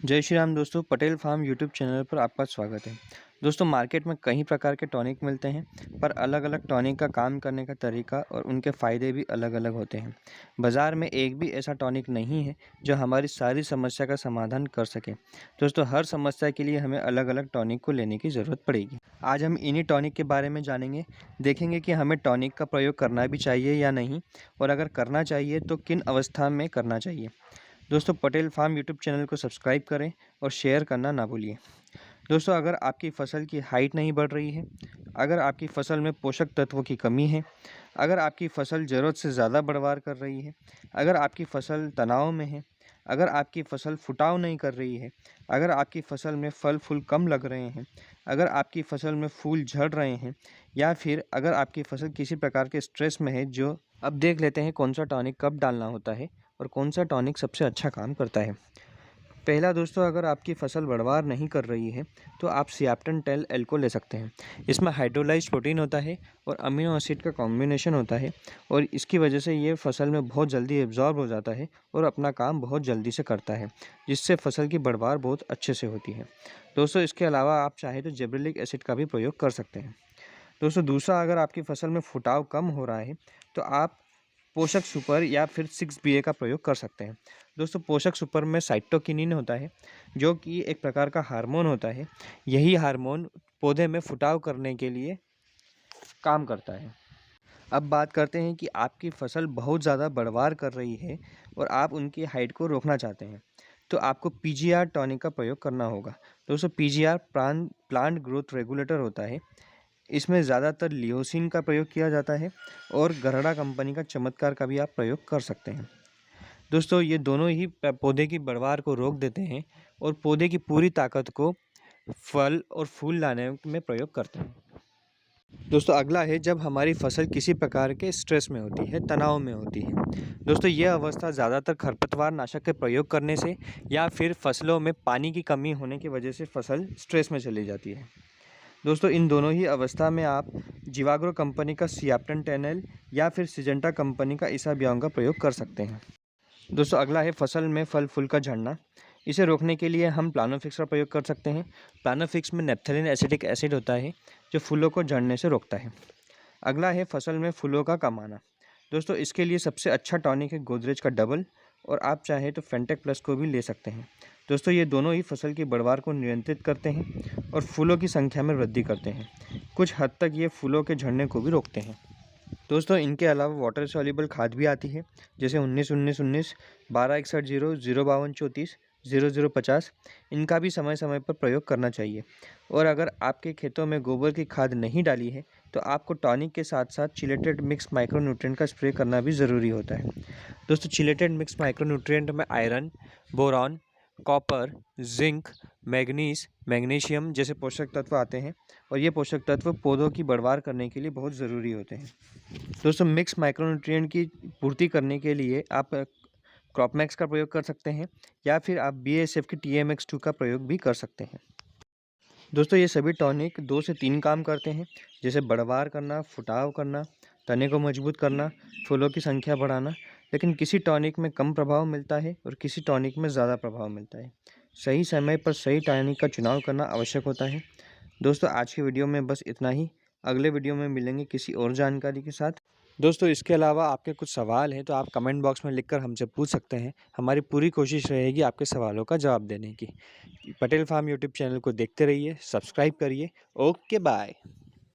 जय श्री राम दोस्तों, Patel farm YouTube channel पर आपका स्वागत है। दोस्तों, मार्केट में कई प्रकार के टॉनिक मिलते हैं, पर अलग-अलग टॉनिक का काम करने का तरीका और उनके फ़ायदे भी अलग-अलग होते हैं। बाज़ार में एक भी ऐसा टॉनिक नहीं है जो हमारी सारी समस्या का समाधान कर सके। दोस्तों, हर समस्या के लिए हमें अलग-अलग टॉनिक को लेने की ज़रूरत पड़ेगी। आज हम इन्हीं टॉनिक के बारे में जानेंगे, देखेंगे कि हमें टॉनिक का प्रयोग करना भी चाहिए या नहीं, और अगर करना चाहिए तो किन अवस्था में करना चाहिए। दोस्तों, पटेल फार्म यूट्यूब चैनल को सब्सक्राइब करें और शेयर करना ना भूलिए। दोस्तों, अगर आपकी फसल की हाइट नहीं बढ़ रही है, अगर आपकी फसल में पोषक तत्वों की कमी है, अगर आपकी फसल ज़रूरत से ज़्यादा बढ़वार कर रही है, अगर आपकी फसल तनाव में है, अगर आपकी फसल फुटाव नहीं कर रही है, अगर आपकी फसल में फल फूल कम लग रहे हैं, अगर आपकी फसल में फूल झड़ रहे हैं, या फिर अगर आपकी फसल किसी प्रकार के स्ट्रेस में है, जो अब देख लेते हैं कौन सा टॉनिक कब डालना होता है और कौन सा टॉनिक सबसे अच्छा काम करता है। पहला दोस्तों, अगर आपकी फसल बढ़वार नहीं कर रही है तो आप सियाप्टन टेल एल को ले सकते हैं। इसमें हाइड्रोलाइज्ड प्रोटीन होता है और अमीनो एसिड का कॉम्बिनेशन होता है, और इसकी वजह से ये फसल में बहुत जल्दी एब्जॉर्ब हो जाता है और अपना काम बहुत जल्दी से करता है, जिससे फसल की बढ़वार बहुत अच्छे से होती है। दोस्तों, इसके अलावा आप चाहे तो जिब्रेलिक एसिड का भी प्रयोग कर सकते हैं। दोस्तों, दूसरा, अगर आपकी फसल में फुटाव कम हो रहा है तो आप पोषक सुपर या फिर 6 BA का प्रयोग कर सकते हैं। दोस्तों, पोषक सुपर में साइटोकिनिन होता है, जो कि एक प्रकार का हार्मोन होता है। यही हार्मोन पौधे में फुटाव करने के लिए काम करता है। अब बात करते हैं कि आपकी फसल बहुत ज़्यादा बढ़वार कर रही है और आप उनकी हाइट को रोकना चाहते हैं, तो आपको पीजीआर टॉनिक का प्रयोग करना होगा। दोस्तों, पीजीआर प्लांट ग्रोथ रेगुलेटर होता है। इसमें ज़्यादातर लियोसिन का प्रयोग किया जाता है, और गरड़ा कंपनी का चमत्कार का भी आप प्रयोग कर सकते हैं। दोस्तों, ये दोनों ही पौधे की बढ़वार को रोक देते हैं और पौधे की पूरी ताकत को फल और फूल लाने में प्रयोग करते हैं। दोस्तों, अगला है जब हमारी फसल किसी प्रकार के स्ट्रेस में होती है, तनाव में होती है। दोस्तों, यह अवस्था ज़्यादातर खरपतवार नाशक के प्रयोग करने से या फिर फसलों में पानी की कमी होने की वजह से फसल स्ट्रेस में चली जाती है। दोस्तों, इन दोनों ही अवस्था में आप जीवाग्रो कंपनी का सियाप्टन 10L या फिर सिजेंटा कंपनी का इसाबियोन का प्रयोग कर सकते हैं। दोस्तों, अगला है फसल में फल फूल का झड़ना। इसे रोकने के लिए हम प्लानोफिक्स का प्रयोग कर सकते हैं। प्लानोफिक्स में नेप्थलीन एसिटिक एसिड होता है, जो फूलों को झड़ने से रोकता है। अगला है फसल में फूलों का कम आना। दोस्तों, इसके लिए सबसे अच्छा टॉनिक है गोदरेज का डबल, और आप चाहे तो फेंटेक प्लस को भी ले सकते हैं। दोस्तों, ये दोनों ही फसल की बढ़वार को नियंत्रित करते हैं और फूलों की संख्या में वृद्धि करते हैं। कुछ हद तक ये फूलों के झड़ने को भी रोकते हैं। दोस्तों, इनके अलावा वाटर सॉल्युबल खाद भी आती है, जैसे 19-19-19, 12-61-0, 052-34, 0050। इनका भी समय समय पर प्रयोग करना चाहिए। और अगर आपके खेतों में गोबर की खाद नहीं डाली है तो आपको टॉनिक के साथ साथ चिलेटेड मिक्स माइक्रोन्यूट्रिएंट का स्प्रे करना भी ज़रूरी होता है। दोस्तों, चिलेटेड मिक्स माइक्रोन्यूट्रिएंट में iron, boron, copper, zinc, manganese, magnesium जैसे पोषक तत्व आते हैं, और ये पोषक तत्व पौधों की बढ़वार करने के लिए बहुत ज़रूरी होते हैं। दोस्तों, मिक्स माइक्रोन्यूट्रिएंट की पूर्ति करने के लिए आप क्रॉपमैक्स का प्रयोग कर सकते हैं, या फिर आप BASF की TMX2 का प्रयोग भी कर सकते हैं। दोस्तों, ये सभी टॉनिक 2 से 3 काम करते हैं, जैसे बढ़वार करना, फुटाव करना, तने को मजबूत करना, फूलों की संख्या बढ़ाना। लेकिन किसी टॉनिक में कम प्रभाव मिलता है और किसी टॉनिक में ज़्यादा प्रभाव मिलता है। सही समय पर सही टॉनिक का चुनाव करना आवश्यक होता है। दोस्तों, आज की वीडियो में बस इतना ही। अगले वीडियो में मिलेंगे किसी और जानकारी के साथ। दोस्तों, इसके अलावा आपके कुछ सवाल हैं तो आप कमेंट बॉक्स में लिखकर हमसे पूछ सकते हैं। हमारी पूरी कोशिश रहेगी आपके सवालों का जवाब देने की। पटेल फार्म यूट्यूब चैनल को देखते रहिए, सब्सक्राइब करिए। Okay, bye.